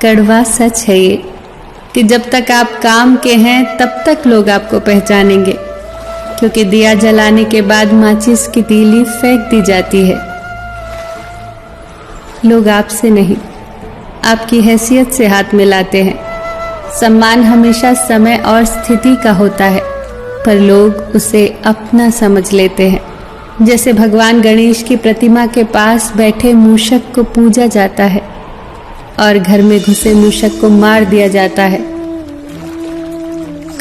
कड़वा सच है ये कि जब तक आप काम के हैं तब तक लोग आपको पहचानेंगे, क्योंकि दिया जलाने के बाद माचिस की तीली फेंक दी जाती है। लोग आपसे नहीं, आपकी हैसियत से हाथ मिलाते हैं। सम्मान हमेशा समय और स्थिति का होता है, पर लोग उसे अपना समझ लेते हैं। जैसे भगवान गणेश की प्रतिमा के पास बैठे मूषक को पूजा जाता है और घर में घुसे मूषक को मार दिया जाता है।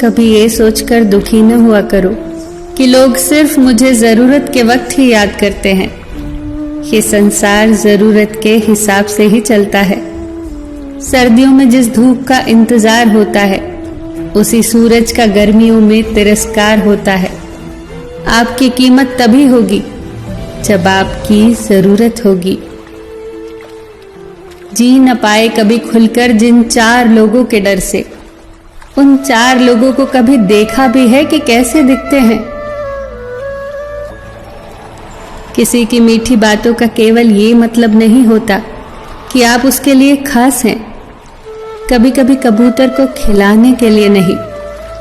कभी ये सोचकर दुखी न हुआ करो कि लोग सिर्फ मुझे जरूरत के वक्त ही याद करते हैं। ये संसार जरूरत के हिसाब से ही चलता है। सर्दियों में जिस धूप का इंतजार होता है, उसी सूरज का गर्मियों में तिरस्कार होता है। आपकी कीमत तभी होगी जब आपकी जरूरत होगी। जी न पाए कभी खुलकर जिन 4 लोगों के डर से, उन 4 लोगों को कभी देखा भी है कि कैसे दिखते हैं? किसी की मीठी बातों का केवल ये मतलब नहीं होता कि आप उसके लिए खास हैं। कभी कभी कबूतर को खिलाने के लिए नहीं,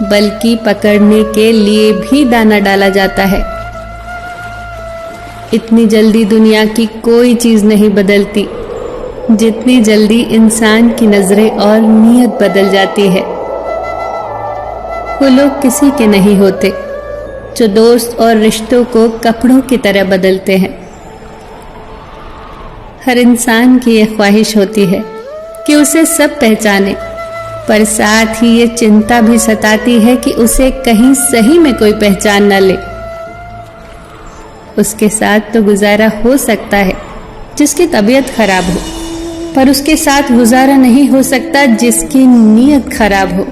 बल्कि पकड़ने के लिए भी दाना डाला जाता है। इतनी जल्दी दुनिया की कोई चीज नहीं बदलती जितनी जल्दी इंसान की नजरें और नीयत बदल जाती है। वो लोग किसी के नहीं होते जो दोस्त और रिश्तों को कपड़ों की तरह बदलते हैं। हर इंसान की यह ख्वाहिश होती है कि उसे सब पहचाने, पर साथ ही ये चिंता भी सताती है कि उसे कहीं सही में कोई पहचान न ले। उसके साथ तो गुजारा हो सकता है जिसकी तबीयत खराब हो, पर उसके साथ गुजारा नहीं हो सकता जिसकी नीयत खराब हो।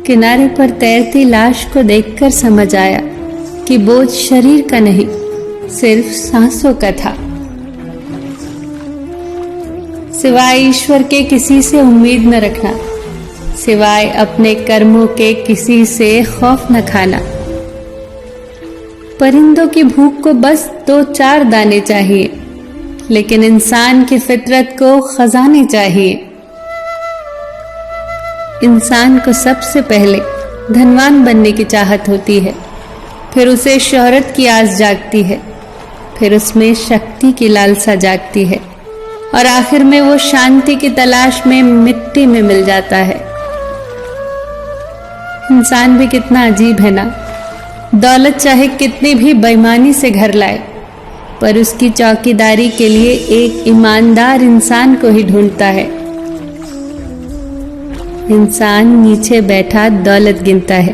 किनारे पर तैरती लाश को देखकर समझ आया कि बोझ शरीर का नहीं, सिर्फ सांसों का था। सिवाय ईश्वर के किसी से उम्मीद न रखना, सिवाय अपने कर्मों के किसी से खौफ न खाना। परिंदों की भूख को बस 2-4 दाने चाहिए, लेकिन इंसान की फितरत को खजाने चाहिए। इंसान को सबसे पहले धनवान बनने की चाहत होती है, फिर उसे शोहरत की आस जागती है, फिर उसमें शक्ति की लालसा जागती है, और आखिर में वो शांति की तलाश में मिट्टी में मिल जाता है। इंसान भी कितना अजीब है ना। दौलत चाहे कितनी भी बेईमानी से घर लाए, पर उसकी चौकीदारी के लिए एक ईमानदार इंसान को ही ढूंढता है। इंसान नीचे बैठा दौलत गिनता है,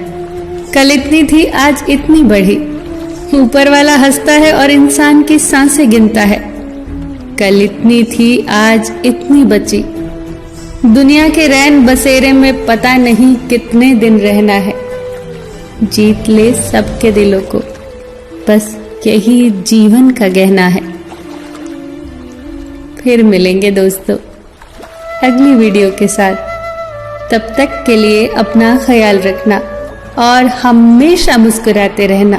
कल इतनी थी आज इतनी बढ़ी। ऊपर वाला हंसता है और इंसान की सांसें गिनता है, कल इतनी थी आज इतनी बची। दुनिया के रैन बसेरे में पता नहीं कितने दिन रहना है। जीत ले सबके दिलों को, बस यही जीवन का गहना है। फिर मिलेंगे दोस्तों अगली वीडियो के साथ। तब तक के लिए अपना ख्याल रखना और हमेशा मुस्कुराते रहना।